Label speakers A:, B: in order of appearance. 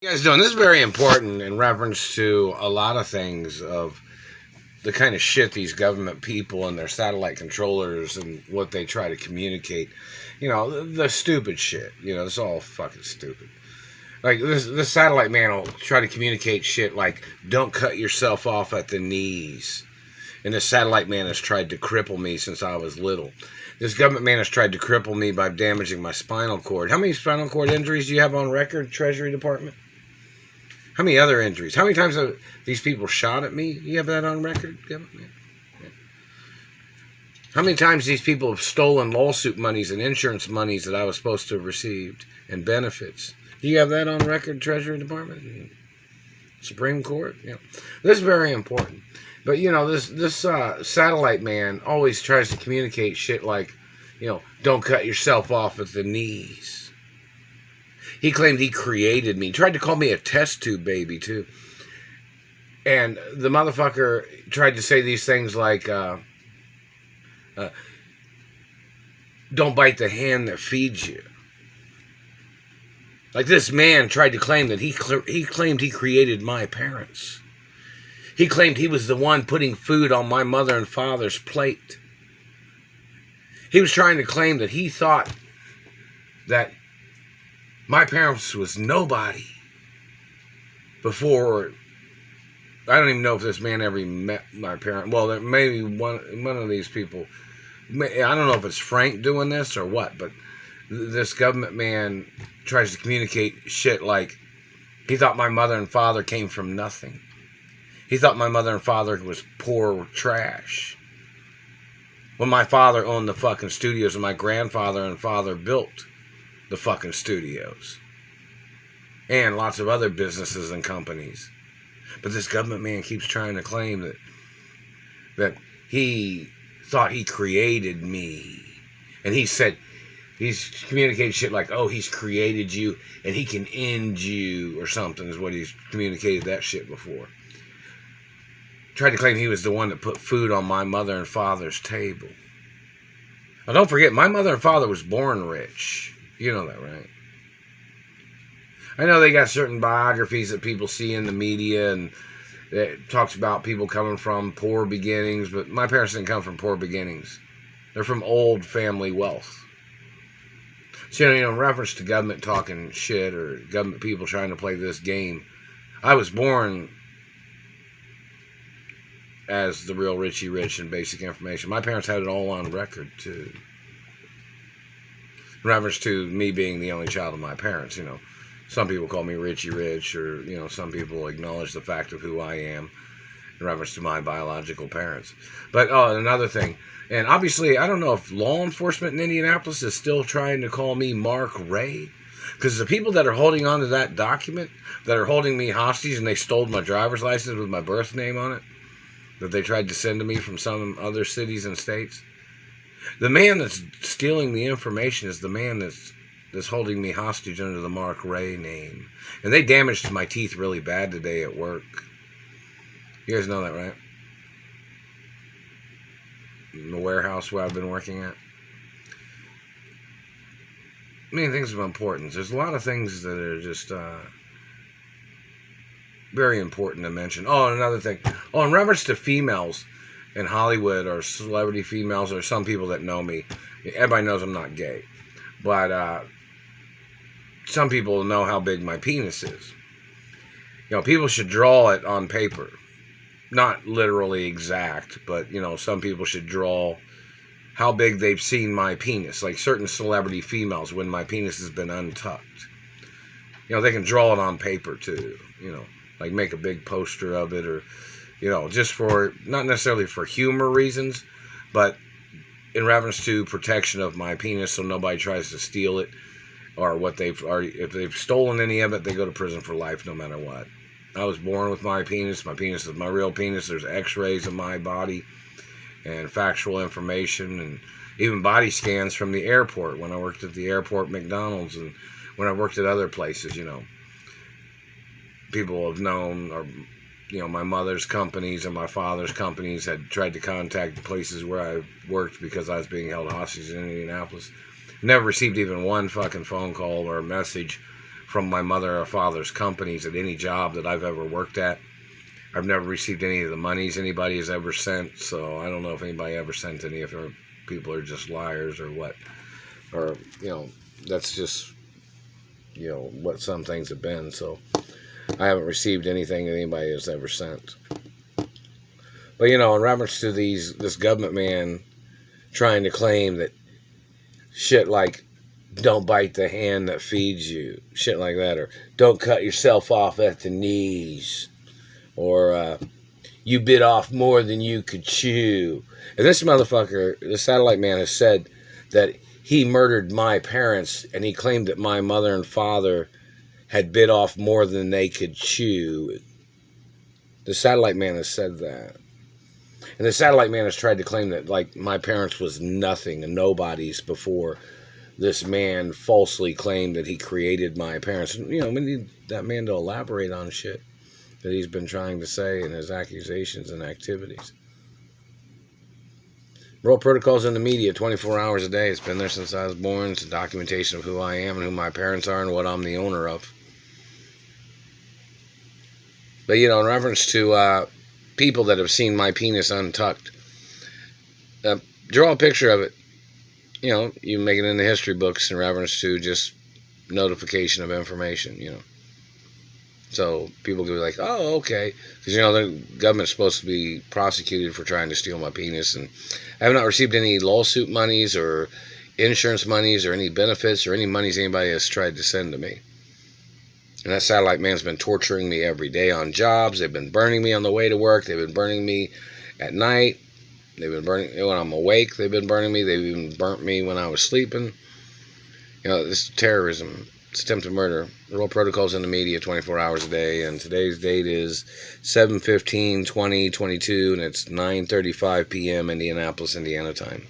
A: You guys doing this is very important in reference to a lot of things of the kind of shit these government people and their satellite controllers and what they try to communicate. The stupid shit. It's all fucking stupid. Like this satellite man will try to communicate shit like don't cut yourself off at the knees. And this satellite man has tried to cripple me since I was little. This government man has tried to cripple me by damaging my spinal cord. How many spinal cord injuries do you have on record, Treasury Department? How many other injuries? How many times have these people shot at me? You have that on record? Yeah. How many times these people have stolen lawsuit monies and insurance monies that I was supposed to have received and benefits? Do you have that on record, Treasury Department? Supreme Court? Yeah. This is very important. But, this satellite man always tries to communicate shit like, don't cut yourself off at the knees. He claimed he created me. He tried to call me a test tube baby, too. And the motherfucker tried to say these things like, don't bite the hand that feeds you. Like this man tried to claim that he claimed he created my parents. He claimed he was the one putting food on my mother and father's plate. He was trying to claim that he thought that my parents was nobody before. I don't even know if this man ever met my parents. Well, there maybe one of these people. I don't know if it's Frank doing this or what, but this government man tries to communicate shit like he thought my mother and father came from nothing. He thought my mother and father was poor trash. When my father owned the fucking studios and my grandfather and father built the fucking studios. And lots of other businesses and companies. But this government man keeps trying to claim that he thought he created me. And he said, he's communicated shit like, oh, he's created you and he can end you or something is what he's communicated that shit before. Tried to claim he was the one that put food on my mother and father's table. Now don't forget, my mother and father was born rich. You know that, right? I know they got certain biographies that people see in the media and it talks about people coming from poor beginnings, but my parents didn't come from poor beginnings. They're from old family wealth. So, in reference to government talking shit or government people trying to play this game, I was born as the real Richie Rich and basic information. My parents had it all on record, too. In reference to me being the only child of my parents, Some people call me Richie Rich, or, some people acknowledge the fact of who I am in reference to my biological parents. But, another thing, and obviously, I don't know if law enforcement in Indianapolis is still trying to call me Mark Ray, because the people that are holding on to that document, that are holding me hostage, and they stole my driver's license with my birth name on it, that they tried to send to me from some other cities and states, the man that's stealing the information is the man that's holding me hostage under the Mark Ray name. And they damaged my teeth really bad today at work. You guys know that, right? In the warehouse where I've been working at. Many things of importance. There's a lot of things that are just very important to mention. Oh, another thing. Oh, in reference to females in Hollywood or celebrity females or some people that know me, everybody knows I'm not gay. But some people know how big my penis is. People should draw it on paper. Not literally exact, but, some people should draw how big they've seen my penis. Like certain celebrity females, when my penis has been untucked. They can draw it on paper, too. Like make a big poster of it or, just for, not necessarily for humor reasons, but in reference to protection of my penis so nobody tries to steal it or if they've stolen any of it, they go to prison for life no matter what. I was born with my penis. My penis is my real penis. There's x-rays of my body and factual information and even body scans from the airport when I worked at the airport McDonald's and when I worked at other places, People have known, or, my mother's companies and my father's companies had tried to contact the places where I worked because I was being held hostage in Indianapolis. Never received even one fucking phone call or a message from my mother or father's companies at any job that I've ever worked at. I've never received any of the monies anybody has ever sent, so I don't know if anybody ever sent any, if people are just liars or what. Or, that's just, what some things have been. So I haven't received anything that anybody has ever sent. But, in reference to this government man trying to claim that shit like, don't bite the hand that feeds you, shit like that, or don't cut yourself off at the knees, or you bit off more than you could chew. And this motherfucker, the satellite man, has said that he murdered my parents, and he claimed that my mother and father had bit off more than they could chew. The satellite man has said that. And the satellite man has tried to claim that, like, my parents was nothing and nobodies before this man falsely claimed that he created my parents. We need that man to elaborate on shit that he's been trying to say in his accusations and activities. Roll protocols in the media 24 hours a day. It's been there since I was born. It's a documentation of who I am and who my parents are and what I'm the owner of. But, in reference to people that have seen my penis untucked, draw a picture of it. You make it in the history books in reference to just notification of information, So people can be like, oh, okay. Because, the government's supposed to be prosecuted for trying to steal my penis. And I have not received any lawsuit monies or insurance monies or any benefits or any monies anybody has tried to send to me. And that satellite man's been torturing me every day on jobs. They've been burning me on the way to work. They've been burning me at night. They've been burning when I'm awake. They've been burning me. They've even burnt me when I was sleeping. This is terrorism. It's attempted murder. Roll protocols in the media 24 hours a day. And today's date is 7/15/2022, and it's 9:35 p.m. Indianapolis, Indiana time.